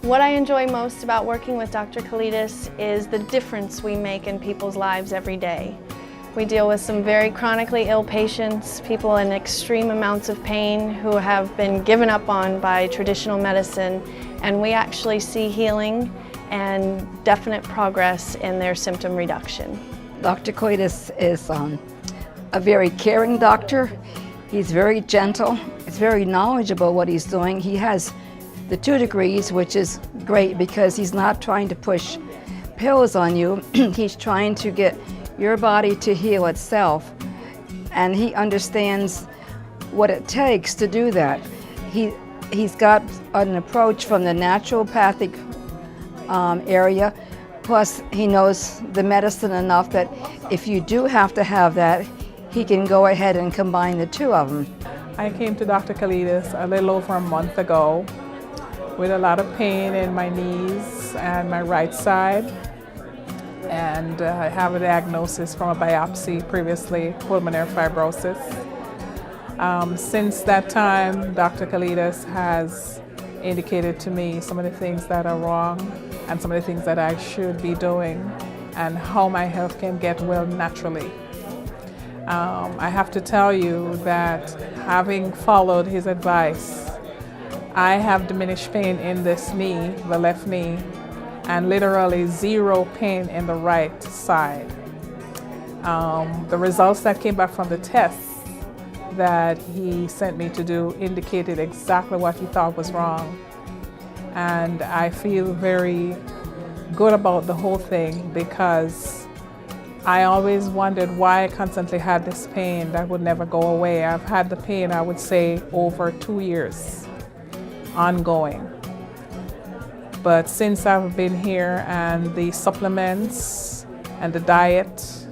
What I enjoy most about working with Dr. Kalidas is the difference we make in people's lives every day. We deal with some very chronically ill patients, people in extreme amounts of pain who have been given up on by traditional medicine, and we actually see healing and definite progress in their symptom reduction. Dr. Kalidas is a very caring doctor. He's very gentle. He's very knowledgeable what he's doing. He has the 2 degrees, which is great because he's not trying to push pills on you. He's trying to get your body to heal itself, and he understands what it takes to do that. He's got an approach from the naturopathic area, plus he knows the medicine enough that if you do have to have that, he can go ahead and combine the 2 of them. I came to Dr. Kalidas a little over a month ago with a lot of pain in my knees and my right side. And I have a diagnosis from a biopsy previously, pulmonary fibrosis. Since that time, Dr. Kalidas has indicated to me some of the things that are wrong and some of the things that I should be doing and how my health can get well naturally. I have to tell you that having followed his advice, I have diminished pain in this knee, the left knee, and literally 0 pain in the right side. The results that came back from the tests that he sent me to do indicated exactly what he thought was wrong. And I feel very good about the whole thing because I always wondered why I constantly had this pain that would never go away. I've had the pain, I would say, over 2 years, ongoing. But since I've been here and the supplements and the diet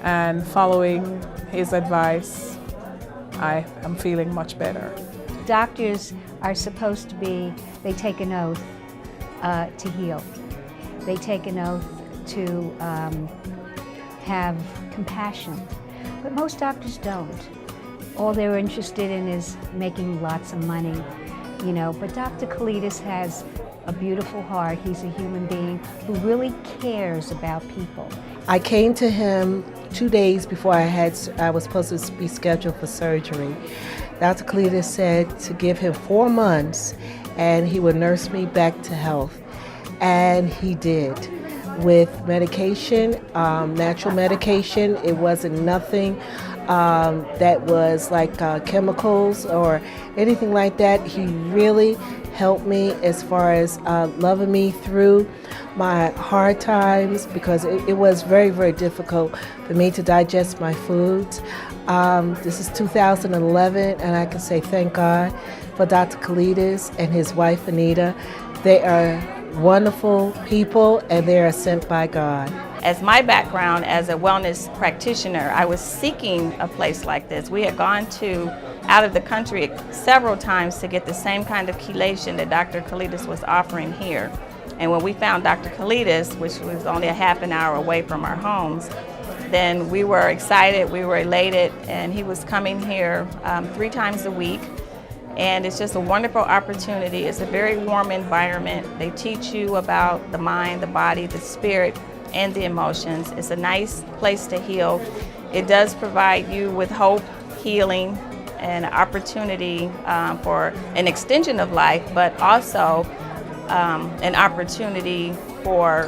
and following his advice, I am feeling much better. Doctors are supposed to be, they take an oath to heal. They take an oath to have compassion, but most doctors don't. All they're interested in is making lots of money, you know, but Dr. Kalidas has a beautiful heart. He's a human being who really cares about people. I came to him 2 days before I was supposed to be scheduled for surgery. Dr. Kalidas said to give him 4 months and he would nurse me back to health. And he did. With medication, natural medication, it wasn't nothing that was like chemicals or anything like that. He really helped me as far as loving me through my hard times because it was very, very difficult for me to digest my foods. This is 2011, and I can say thank God for Dr. Kalidas and his wife, Anita. They are wonderful people, and they are sent by God. As my background as a wellness practitioner, I was seeking a place like this. We had gone out of the country several times to get the same kind of chelation that Dr. Kalidas was offering here. And when we found Dr. Kalidas, which was only a half an hour away from our homes, then we were excited, we were elated, and he was coming here 3 times a week. And it's just a wonderful opportunity. It's a very warm environment. They teach you about the mind, the body, the spirit, and the emotions. It's a nice place to heal. It does provide you with hope, healing, and opportunity for an extension of life, but also an opportunity for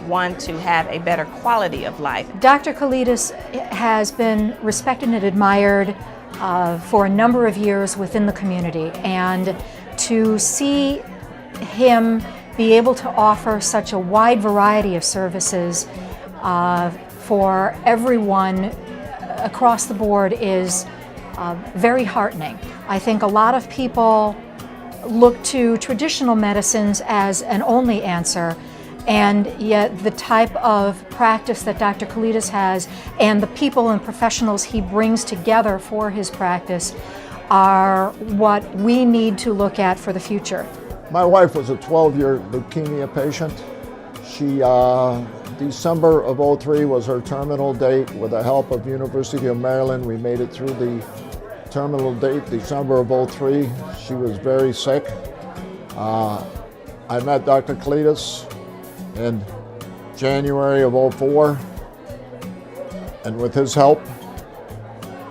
one to have a better quality of life. Dr. Kalidas has been respected and admired for a number of years within the community, and to see him be able to offer such a wide variety of services for everyone across the board is very heartening. I think a lot of people look to traditional medicines as an only answer, and yet the type of practice that Dr. Kalidas has and the people and professionals he brings together for his practice are what we need to look at for the future. My wife was a 12-year leukemia patient. She, December of '03 was her terminal date. With the help of University of Maryland, we made it through the terminal date, December of '03. She was very sick. I met Dr. Kalidas in January of '04, and with his help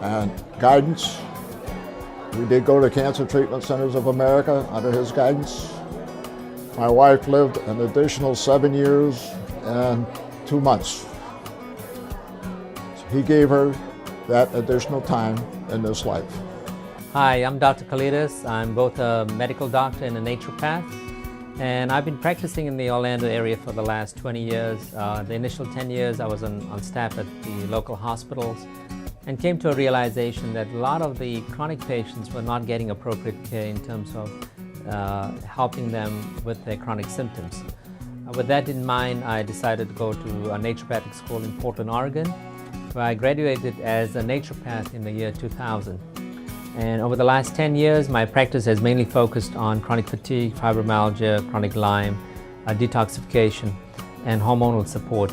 and guidance, we did go to Cancer Treatment Centers of America under his guidance. My wife lived an additional 7 years and 2 months. He gave her that additional time in this life. Hi, I'm Dr. Kalidas. I'm both a medical doctor and a naturopath, and I've been practicing in the Orlando area for the last 20 years. The initial 10 years I was on staff at the local hospitals and came to a realization that a lot of the chronic patients were not getting appropriate care in terms of helping them with their chronic symptoms. With that in mind, I decided to go to a naturopathic school in Portland, Oregon, where I graduated as a naturopath in the year 2000. And over the last 10 years, my practice has mainly focused on chronic fatigue, fibromyalgia, chronic Lyme, detoxification, and hormonal support.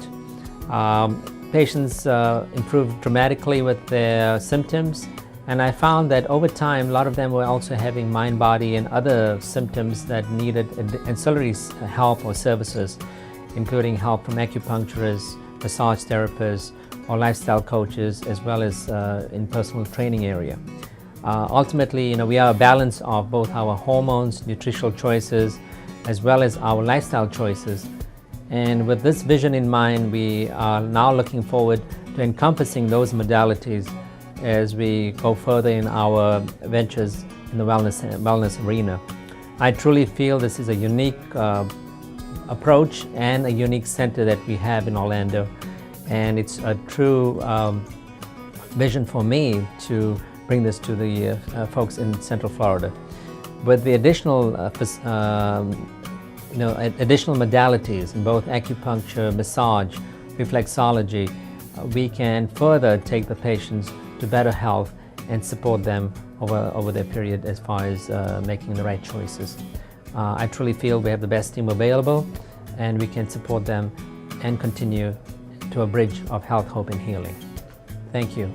Patients improved dramatically with their symptoms, and I found that over time, a lot of them were also having mind, body, and other symptoms that needed ancillary help or services, including help from acupuncturists, massage therapists, or lifestyle coaches, as well as in personal training area. Ultimately, we are a balance of both our hormones, nutritional choices, as well as our lifestyle choices. And with this vision in mind, we are now looking forward to encompassing those modalities as we go further in our ventures in the wellness arena. I truly feel this is a unique approach and a unique center that we have in Orlando. And it's a true vision for me to bring this to the folks in Central Florida. With the additional additional modalities in both acupuncture, massage, reflexology, we can further take the patients to better health and support them over their period as far as making the right choices. I truly feel we have the best team available, and we can support them and continue to a bridge of health, hope, and healing. Thank you.